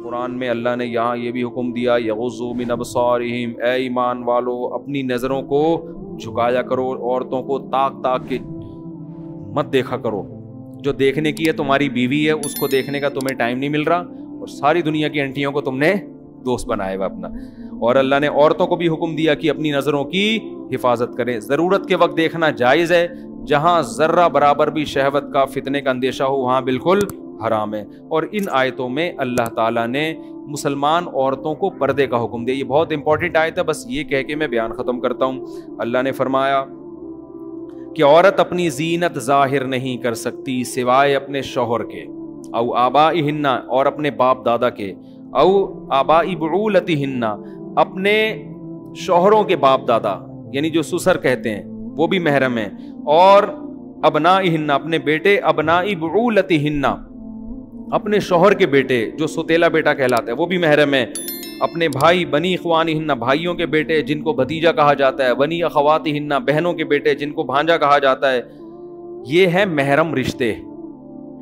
قرآن میں اللہ نے یہاں یہ بھی حکم دیا یغضوا من ابصارہم، اے ایمان والو اپنی نظروں کو جھکایا کرو، عورتوں کو تاک تاک کے مت دیکھا کرو، جو دیکھنے کی ہے تمہاری بیوی ہے اس کو دیکھنے کا تمہیں ٹائم نہیں مل رہا، اور ساری دنیا کی انٹیوں کو تم نے دوست بنایا ہوا اپنا۔ اور اللہ نے عورتوں کو بھی حکم دیا کہ اپنی نظروں کی حفاظت کریں، ضرورت کے وقت دیکھنا جائز ہے، جہاں ذرہ برابر بھی شہوت کا فتنے کا اندیشہ ہو وہاں بالکل حرام ہے۔ اور ان آیتوں میں اللہ تعالیٰ نے مسلمان عورتوں کو پردے کا حکم دیا، یہ بہت امپورٹنٹ آیت ہے، بس یہ کہہ کے میں بیان ختم کرتا ہوں۔ اللہ نے فرمایا کہ عورت اپنی زینت ظاہر نہیں کر سکتی سوائے اپنے شوہر کے، او آبائہن، اور اپنے باپ دادا کے، او آبائی بعولتہن، اپنے شوہروں کے باپ دادا یعنی جو سسر کہتے ہیں وہ بھی محرم ہیں، اور ابنائہن، اپنے بیٹے، ابنائی بعولتہن، اپنے شوہر کے بیٹے جو ستیلا بیٹا کہلاتا ہے وہ بھی محرم ہیں، اپنے بھائی، بنی اخوانہن، بھائیوں کے بیٹے جن کو بھتیجا کہا جاتا ہے، بنی اخواتہن، بہنوں کے بیٹے جن کو بھانجا کہا جاتا ہے، یہ ہے محرم رشتے،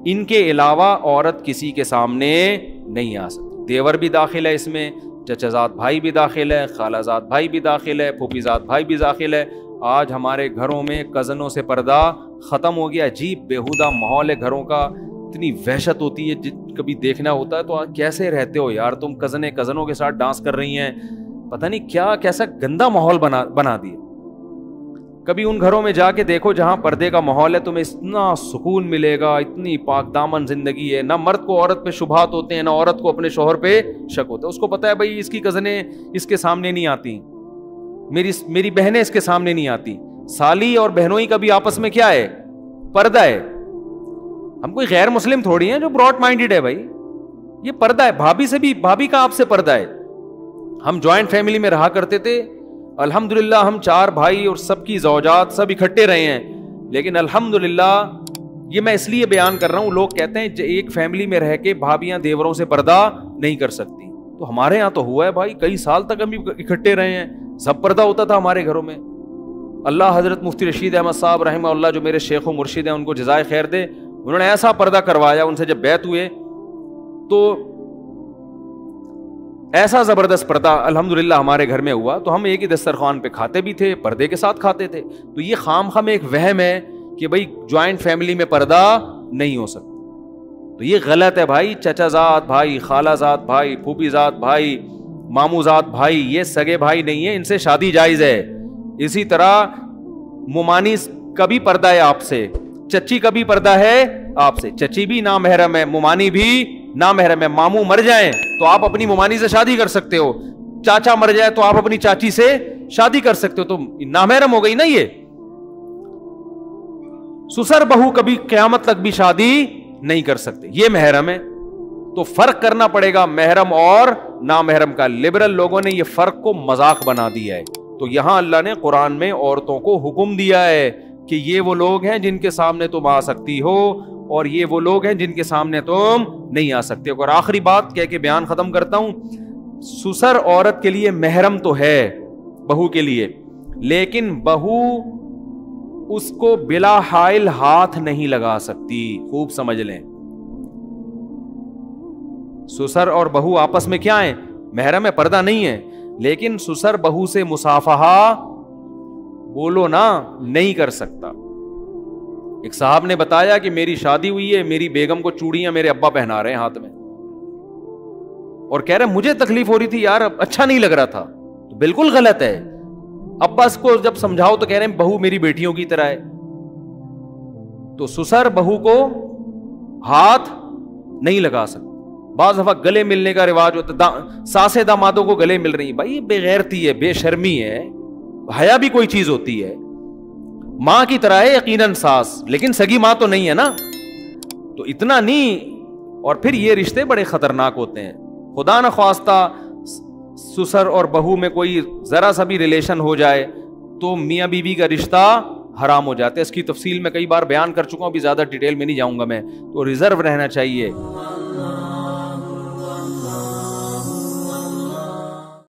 ان کے علاوہ عورت کسی کے سامنے نہیں آ سکتی۔ دیور بھی داخل ہے اس میں، چچا زاد بھائی بھی داخل ہے، خالہ زاد بھائی بھی داخل ہے، پھوپھی زاد بھائی بھی داخل ہے۔ آج ہمارے گھروں میں کزنوں سے پردہ ختم ہو گیا، عجیب بیہودہ ماحول ہے گھروں کا، اتنی وحشت ہوتی ہے، کبھی دیکھنا ہوتا ہے تو کیسے رہتے ہو یار تم، کزنوں کے ساتھ ڈانس کر رہی ہیں، پتہ نہیں کیا کیسا گندا ماحول بنا دیا۔ کبھی ان گھروں میں جا کے دیکھو جہاں پردے کا ماحول ہے، تمہیں اتنا سکون ملے گا، اتنی پاک دامن زندگی ہے، نہ مرد کو عورت پہ شبہات ہوتے ہیں، نہ عورت کو اپنے شوہر پہ شک ہوتا ہے، اس کو پتہ ہے بھائی اس کی کزنیں اس کے سامنے نہیں آتی، میری بہنیں اس کے سامنے نہیں آتی۔ سالی اور بہنوئی کا بھی آپس میں کیا ہے؟ پردہ ہے۔ ہم کوئی غیر مسلم تھوڑی ہیں جو براڈ مائنڈڈ ہے بھائی، یہ پردہ ہے۔ بھابھی کا آپ سے پردہ ہے۔ ہم جوائنٹ فیملی میں رہا کرتے تھے، الحمدللہ ہم 4 بھائی اور سب کی زوجات سب اکٹھے رہے ہیں، لیکن الحمدللہ یہ میں اس لیے بیان کر رہا ہوں، لوگ کہتے ہیں ایک فیملی میں رہ کے بھابیاں دیوروں سے پردہ نہیں کر سکتی، تو ہمارے ہاں تو ہوا ہے بھائی، کئی سال تک ہم اکٹھے رہے ہیں، سب پردہ ہوتا تھا ہمارے گھروں میں۔ اللہ حضرت مفتی رشید احمد صاحب رحمہ اللہ جو میرے شیخ و مرشد ہیں ان کو جزائے خیر دے، انہوں نے ایسا پردہ کروایا، ان سے جب بیعت ہوئے تو ایسا زبردست پردہ الحمدللہ ہمارے گھر میں ہوا، تو ہم ایک ہی دسترخوان پہ کھاتے بھی تھے، پردے کے ساتھ کھاتے تھے۔ تو یہ خام ایک وہم ہے کہ بھائی جوائنٹ فیملی میں پردہ نہیں ہو سکتا، تو یہ غلط ہے بھائی۔ چچا زاد بھائی، خالہ زاد بھائی، پھوپھی زاد بھائی، ماموں زاد بھائی، یہ سگے بھائی نہیں ہیں، ان سے شادی جائز ہے۔ اسی طرح ممانی کا بھی پردہ ہے آپ سے، چچی کا بھی پردہ ہے آپ سے، چچی بھی نامحرم ہے، ممانی بھی نامحرم ہے۔ ماموں مر جائیں تو آپ اپنی ممانی سے شادی کر سکتے ہو، چاچا مر جائے تو آپ اپنی چاچی سے شادی کر سکتے ہو، تو نامحرم ہو گئی نا یہ۔ سسر بہو کبھی قیامت تک بھی شادی نہیں کر سکتے، یہ محرم ہے۔ تو فرق کرنا پڑے گا محرم اور نامحرم کا۔ لبرل لوگوں نے یہ فرق کو مذاق بنا دیا ہے، تو یہاں اللہ نے قرآن میں عورتوں کو حکم دیا ہے کہ یہ وہ لوگ ہیں جن کے سامنے تم آ سکتی ہو، اور یہ وہ لوگ ہیں جن کے سامنے تم نہیں آ سکتے۔ اور آخری بات کہہ کے بیان ختم کرتا ہوں، سسر عورت کے لیے محرم تو ہے بہو کے لیے، لیکن بہو اس کو بلا حائل ہاتھ نہیں لگا سکتی، خوب سمجھ لیں۔ سسر اور بہو آپس میں کیا ہیں؟ محرم ہے، پردہ نہیں ہے، لیکن سسر بہو سے مصافحہ بولو نا نہیں کر سکتا۔ ایک صاحب نے بتایا کہ میری شادی ہوئی ہے، میری بیگم کو چوڑیاں میرے ابا پہنا رہے ہیں ہاتھ میں، اور کہہ رہے مجھے تکلیف ہو رہی تھی یار، اچھا نہیں لگ رہا تھا، تو بالکل غلط ہے۔ ابا اس کو جب سمجھاؤ تو کہہ رہے ہیں بہو میری بیٹیوں کی طرح ہے، تو سسر بہو کو ہاتھ نہیں لگا سکتا۔ بعض دفعہ گلے ملنے کا رواج ہوتا، ساسیں دامادوں کو گلے مل رہی ہیں، بھائی یہ بے غیرتی ہے، بے شرمی ہے، حیا بھی کوئی چیز ہوتی ہے۔ ماں کی طرح ہے یقیناً ساس، لیکن سگی ماں تو نہیں ہے نا، تو اتنا نہیں۔ اور پھر یہ رشتے بڑے خطرناک ہوتے ہیں، خدا نہ خواستہ سسر اور بہو میں کوئی ذرا سا بھی ریلیشن ہو جائے تو میاں بیوی کا رشتہ حرام ہو جاتا ہے۔ اس کی تفصیل میں کئی بار بیان کر چکا ہوں، ابھی زیادہ ڈیٹیل میں نہیں جاؤں گا میں، تو ریزرو رہنا چاہیے۔